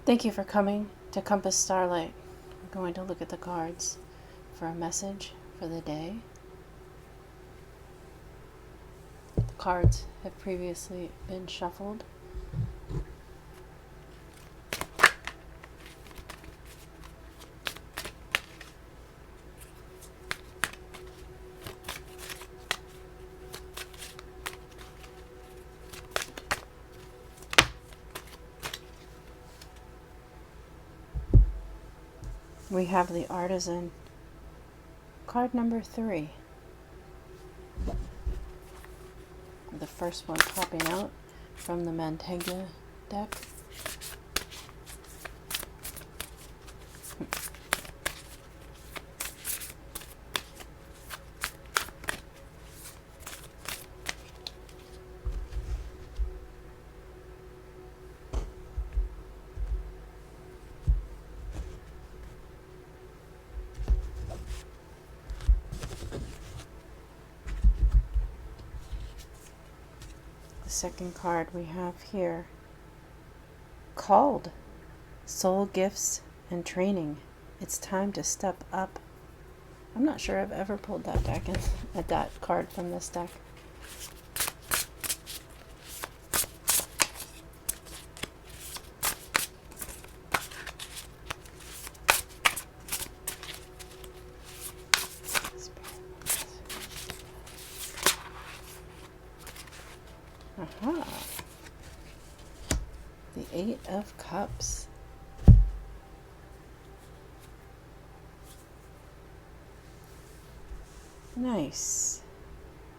Thank you for coming to Compass Starlight. We're going to look at the cards for a message for the day. The cards have previously been shuffled. We have the Artisan, card number 3. The first one popping out from the Mantegna deck. The second card we have here, called Soul Gifts and Training. It's time to step up. I'm not sure I've ever pulled that deck at that card from this deck. Aha. The 8 of Cups. Nice.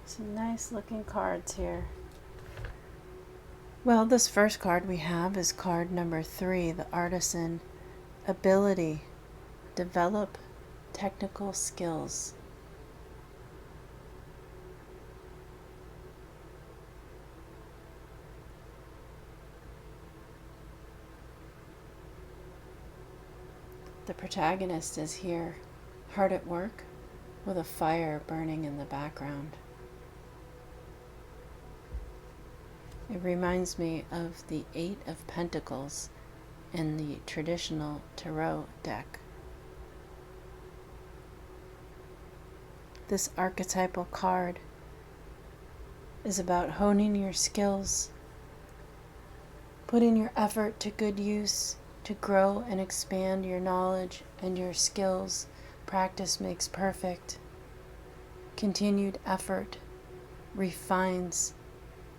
Some nice looking cards here. Well, this first card we have is card number 3, the Artisan. Ability. Develop technical skills. The protagonist is here, hard at work, with a fire burning in the background. It reminds me of the 8 of Pentacles in the traditional tarot deck. This archetypal card is about honing your skills, putting your effort to good use, to grow and expand your knowledge and your skills. Practice makes perfect. Continued effort refines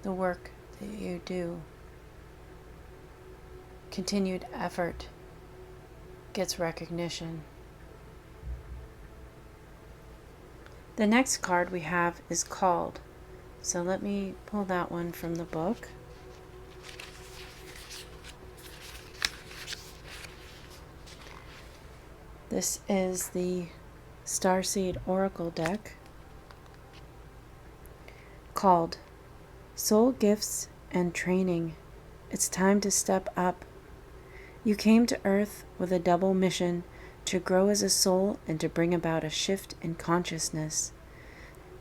the work that you do. Continued effort gets recognition. The next card we have is called. So let me pull that one from the book. This is the Starseed Oracle deck, called Soul Gifts and Training. It's time to step up. You came to Earth with a double mission, to grow as a soul and to bring about a shift in consciousness.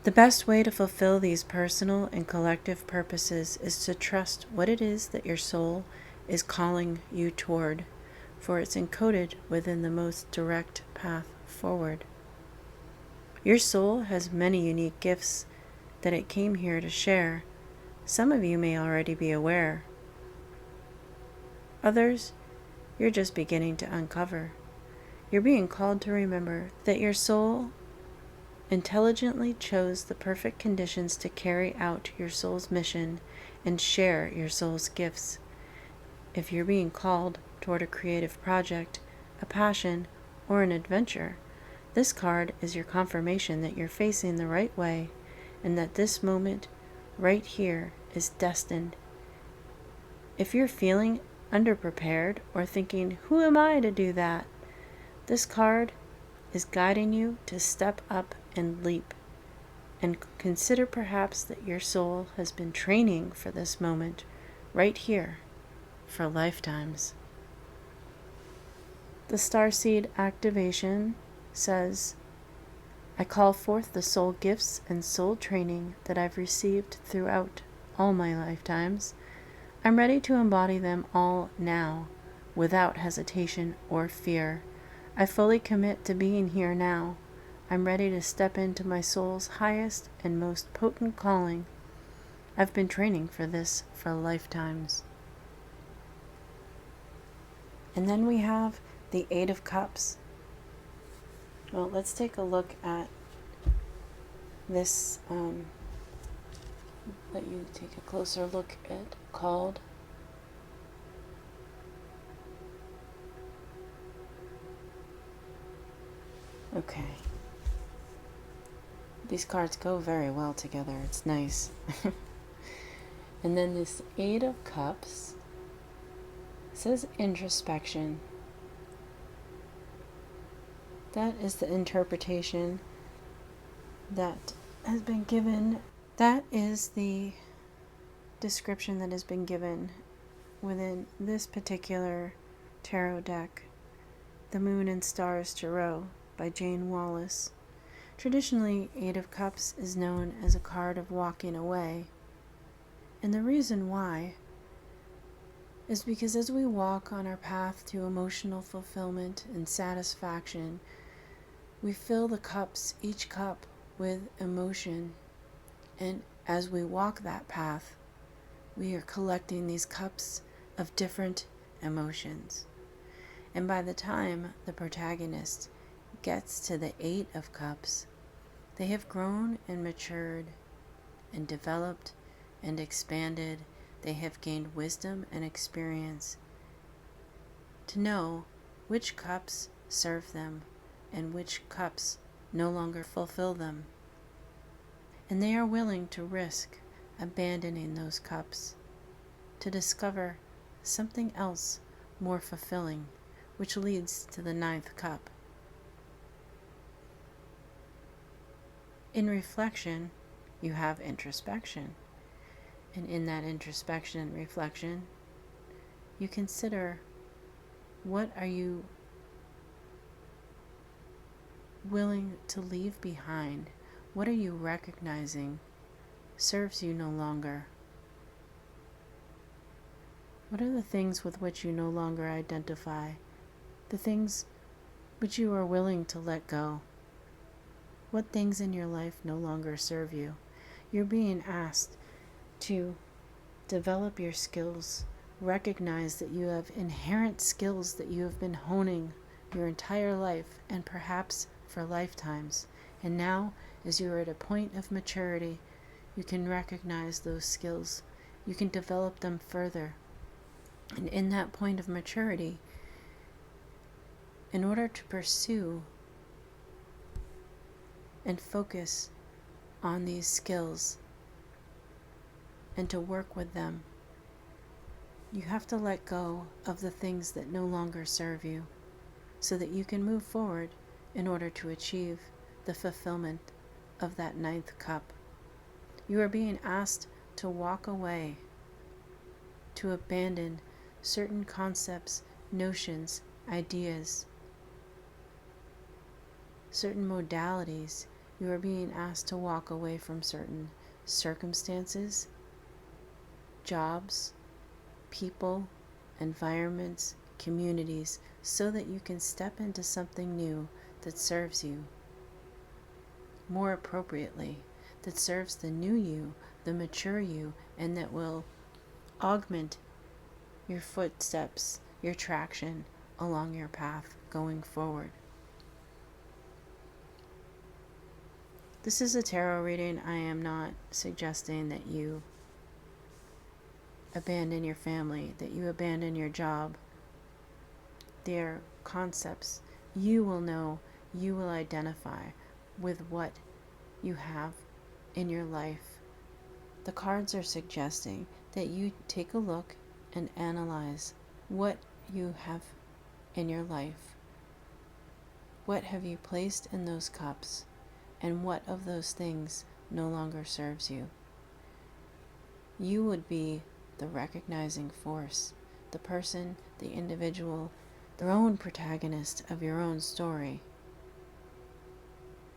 The best way to fulfill these personal and collective purposes is to trust what it is that your soul is calling you toward, for it's encoded within the most direct path forward. Your soul has many unique gifts that it came here to share. Some of you may already be aware. Others, you're just beginning to uncover. You're being called to remember that your soul intelligently chose the perfect conditions to carry out your soul's mission and share your soul's gifts. If you're being called toward a creative project, a passion, or an adventure, this card is your confirmation that you're facing the right way and that this moment right here is destined. If you're feeling underprepared or thinking, who am I to do that? This card is guiding you to step up and leap, and consider perhaps that your soul has been training for this moment right here for lifetimes. The Starseed activation says, I call forth the soul gifts and soul training that I've received throughout all my lifetimes. I'm ready to embody them all now, without hesitation or fear. I fully commit to being here now. I'm ready to step into my soul's highest and most potent calling. I've been training for this for lifetimes. And then we have the Eight of Cups. Well, let's take a look at this. Let you take a closer look at called Okay. These cards go very well together. It's nice. And then this Eight of Cups says introspection. That is the interpretation that has been given. That is the description that has been given within this particular tarot deck, The Moon and Stars Tarot by Jane Wallace. Traditionally, Eight of Cups is known as a card of walking away. And the reason why is because as we walk on our path to emotional fulfillment and satisfaction, we fill the cups, each cup, with emotion. And as we walk that path, we are collecting these cups of different emotions. And by the time the protagonist gets to the Eight of Cups, they have grown and matured and developed and expanded. They have gained wisdom and experience to know which cups serve them and which cups no longer fulfill them. And they are willing to risk abandoning those cups to discover something else more fulfilling, which leads to the Ninth Cup. In reflection, you have introspection. And in that introspection and reflection, you consider, what are you willing to leave behind? What are you recognizing serves you no longer? What are the things with which you no longer identify? The things which you are willing to let go? What things in your life no longer serve you? You're being asked to develop your skills. Recognize that you have inherent skills that you have been honing your entire life and perhaps for lifetimes. And now, as you are at a point of maturity, you can recognize those skills. You can develop them further. And in that point of maturity, in order to pursue and focus on these skills and to work with them, you have to let go of the things that no longer serve you so that you can move forward in order to achieve the fulfillment of that Ninth Cup. You are being asked to walk away, to abandon certain concepts, notions, ideas, certain modalities. You are being asked to walk away from certain circumstances, jobs, people, environments, communities, so that you can step into something new that serves you more appropriately, that serves the new you, the mature you, and that will augment your footsteps, your traction along your path going forward. This is a tarot reading. I am not suggesting that you abandon your family, that you abandon your job. They're concepts. You will know, you will identify with what you have in your life. The cards are suggesting that you take a look and analyze what you have in your life. What have you placed in those cups, and what of those things no longer serves you? You would be the recognizing force, the person, the individual, their own protagonist of your own story.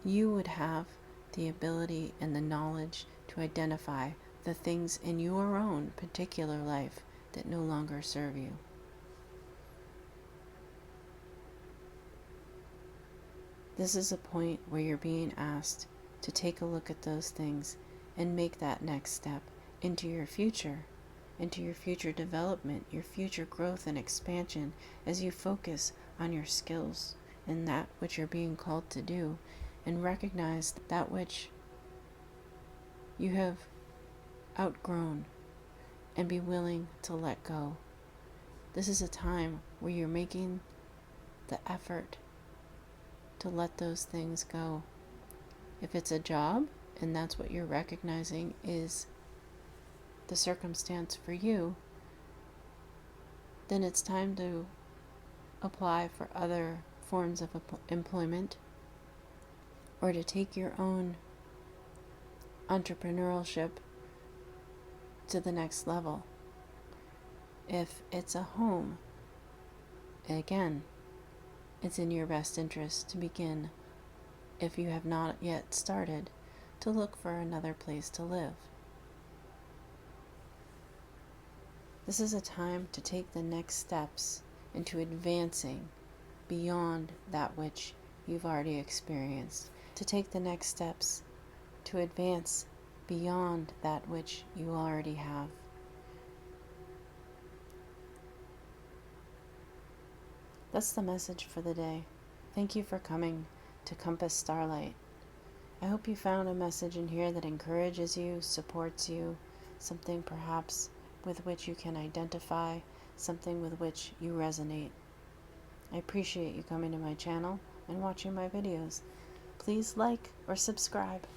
You would have the ability and the knowledge to identify the things in your own particular life that no longer serve you. This is a point where you're being asked to take a look at those things and make that next step into your future development, your future growth and expansion as you focus on your skills and that which you're being called to do, and recognize that which you have outgrown and be willing to let go. This is a time where you're making the effort to let those things go. If it's a job and that's what you're recognizing is the circumstance for you, then it's time to apply for other forms of employment, or to take your own entrepreneurship to the next level. If it's a home, again, it's in your best interest to begin, if you have not yet started, to look for another place to live. This is a time to take the next steps into advancing beyond that which you've already experienced, to take the next steps to advance beyond that which you already have. That's the message for the day. Thank you for coming to Compass Starlight. I hope you found a message in here that encourages you, supports you, something perhaps with which you can identify, something with which you resonate. I appreciate you coming to my channel and watching my videos. Please like or subscribe.